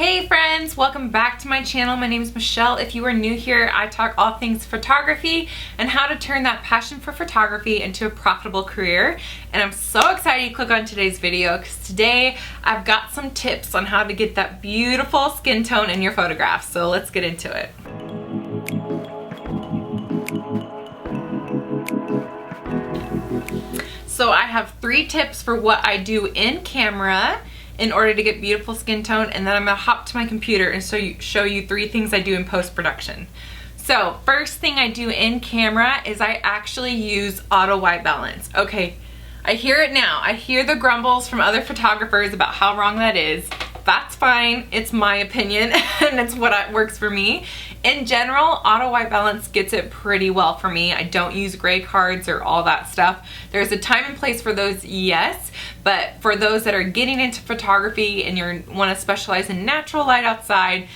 Hey friends, welcome back to my channel. My name is Michelle. If you are new here, I talk all things photography and how to turn that passion for photography into a profitable career. And I'm so excited you click on today's video because today I've got some tips on how to get that beautiful skin tone in your photographs. So let's get into it. So I have 3 tips for what I do in camera in order to get beautiful skin tone, and then I'm gonna hop to my computer and show you 3 things I do in post-production. So first thing I do in camera is I actually use auto white balance. Okay, I hear it now. I hear the grumbles from other photographers about how wrong that is. That's fine, it's my opinion and it's what works for me. In general, auto white balance gets it pretty well for me. I don't use gray cards or all that stuff. There's a time and place for those, yes, but for those that are getting into photography and you want to specialize in natural light outside,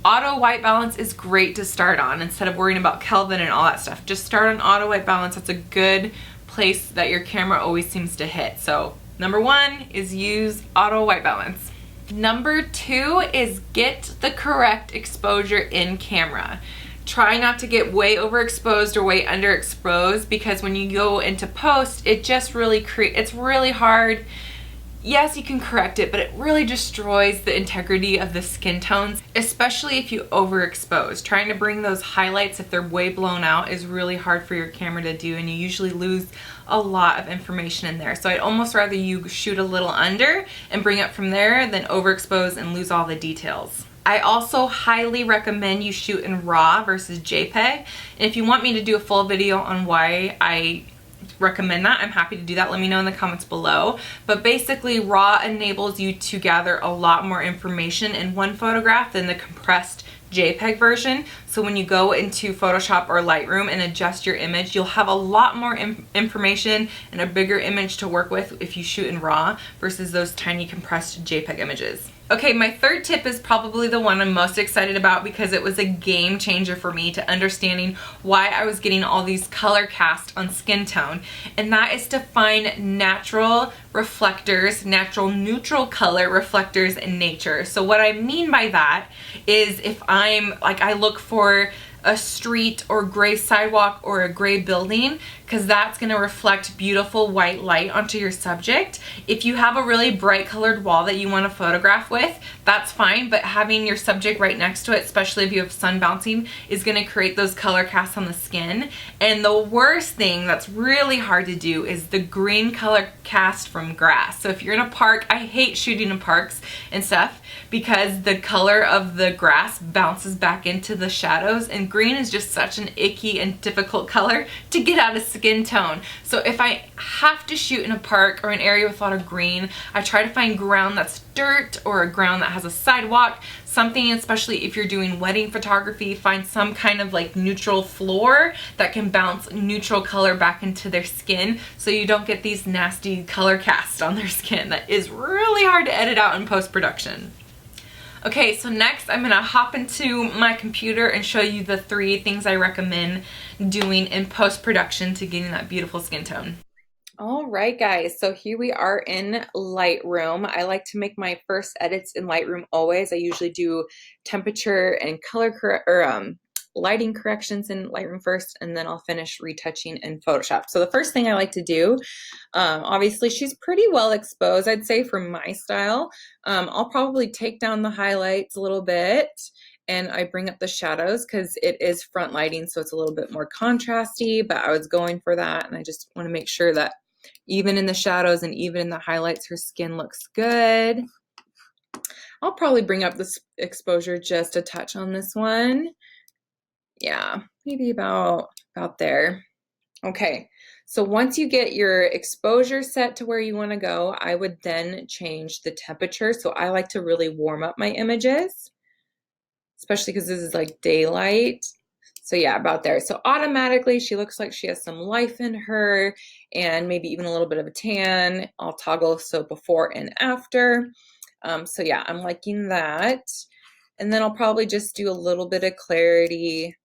auto white balance is great to start on instead of worrying about Kelvin and all that stuff. Just start on auto white balance. That's a good place that your camera always seems to hit. So number 1 is use auto white balance. Number 2 is get the correct exposure in camera. Try not to get way overexposed or way underexposed, because when you go into post, it just really it's really hard. Yes, you can correct it, but it really destroys the integrity of the skin tones, especially if you overexpose. Trying to bring those highlights, if they're way blown out, is really hard for your camera to do, and you usually lose a lot of information in there. So I'd almost rather you shoot a little under and bring up from there than overexpose and lose all the details. I also highly recommend you shoot in RAW versus JPEG. And if you want me to do a full video on why I recommend that, I'm happy to do that. Let me know in the comments below. But basically, RAW enables you to gather a lot more information in one photograph than the compressed JPEG version. So when you go into Photoshop or Lightroom and adjust your image, you'll have a lot more information and a bigger image to work with if you shoot in RAW versus those tiny compressed JPEG images. Okay, my 3rd tip is probably the one I'm most excited about because it was a game changer for me to understanding why I was getting all these color casts on skin tone, and that is to find natural reflectors, natural neutral color reflectors in nature. So what I mean by that is if I look for a street or gray sidewalk or a gray building, because that's going to reflect beautiful white light onto your subject. If you have a really bright colored wall that you want to photograph with, that's fine, but having your subject right next to it, especially if you have sun bouncing, is going to create those color casts on the skin. And the worst thing that's really hard to do is the green color cast from grass. So if you're in a park, I hate shooting in parks and stuff because the color of the grass bounces back into the shadows, and green is just such an icky and difficult color to get out of skin tone. So if I have to shoot in a park or an area with a lot of green, I try to find ground that's dirt or a ground that has a sidewalk, something, especially if you're doing wedding photography, find some kind of like neutral floor that can bounce neutral color back into their skin so you don't get these nasty color casts on their skin. That is really hard to edit out in post-production. Okay, so next I'm gonna hop into my computer and show you the 3 things I recommend doing in post-production to getting that beautiful skin tone. All right, guys, so here we are in Lightroom. I like to make my first edits in Lightroom always. I usually do temperature and lighting corrections in Lightroom first, and then I'll finish retouching in Photoshop. So the first thing I like to do, obviously she's pretty well exposed, I'd say, for my style. I'll probably take down the highlights a little bit, and I bring up the shadows because it is front lighting, so it's a little bit more contrasty, but I was going for that, and I just want to make sure that even in the shadows and even in the highlights, her skin looks good. I'll probably bring up this exposure just a touch on this one. Yeah, maybe about there. Okay, so once you get your exposure set to where you want to go, I would then change the temperature. So I like to really warm up my images, especially because this is like daylight. So yeah, about there. So automatically she looks like she has some life in her and maybe even a little bit of a tan. I'll toggle so before and after. So yeah, I'm liking that. And then I'll probably just do a little bit of clarity.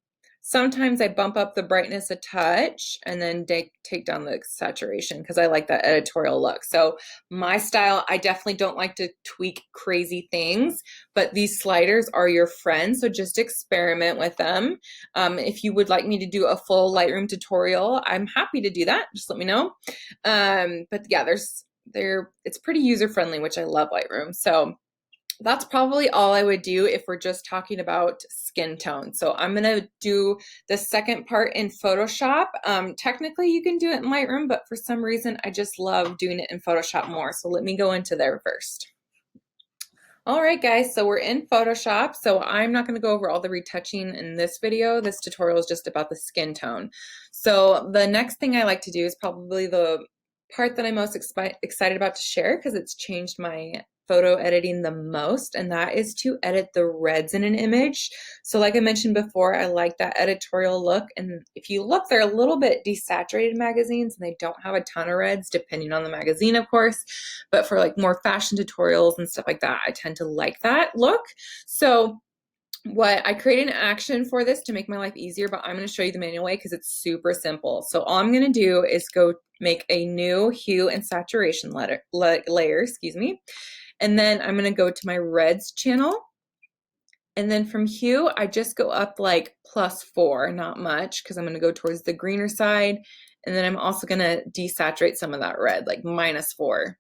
Sometimes I bump up the brightness a touch and then take down the saturation because I like that editorial look. So my style, I definitely don't like to tweak crazy things, but these sliders are your friend, so just experiment with them. If you would like me to do a full Lightroom tutorial, I'm happy to do that. Just let me know. But yeah, it's pretty user-friendly, which I love Lightroom. So that's probably all I would do if we're just talking about skin tone. So I'm gonna do the second part in Photoshop. Technically you can do it in Lightroom, but for some reason I just love doing it in Photoshop more. So let me go into there first. All right, guys, so we're in Photoshop. So I'm not gonna go over all the retouching in this video. This tutorial is just about the skin tone. So the next thing I like to do is probably the part that I'm most excited about to share because it's changed my photo editing the most, and that is to edit the reds in an image. So like I mentioned before, I like that editorial look, and if you look, they're a little bit desaturated magazines and they don't have a ton of reds depending on the magazine, of course, but for like more fashion tutorials and stuff like that, I tend to like that look. So what I created an action for this to make my life easier, but I'm going to show you the manual way because it's super simple. So all I'm going to do is go make a new hue and saturation layer, excuse me. And then I'm going to go to my reds channel. And then from hue, I just go up like +4, not much, because I'm going to go towards the greener side. And then I'm also going to desaturate some of that red, like -4.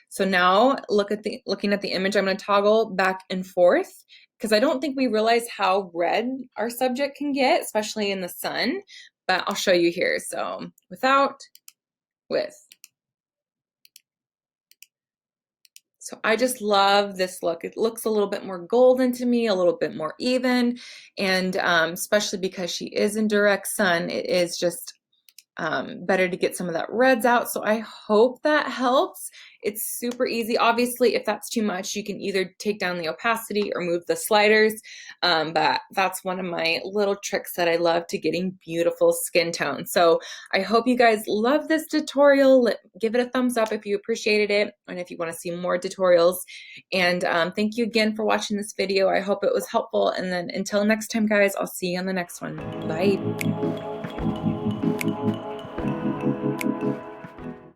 So now looking at the image, I'm going to toggle back and forth because I don't think we realize how red our subject can get, especially in the sun, but I'll show you here. So without, with. So I just love this look. It looks a little bit more golden to me, a little bit more even, and especially because she is in direct sun, it is just better to get some of that reds out. So I hope that helps. It's super easy. Obviously, if that's too much, you can either take down the opacity or move the sliders. But that's one of my little tricks that I love to getting beautiful skin tone. So I hope you guys love this tutorial. Give it a thumbs up if you appreciated it and if you want to see more tutorials. And thank you again for watching this video. I hope it was helpful. And then until next time, guys, I'll see you on the next one. Bye.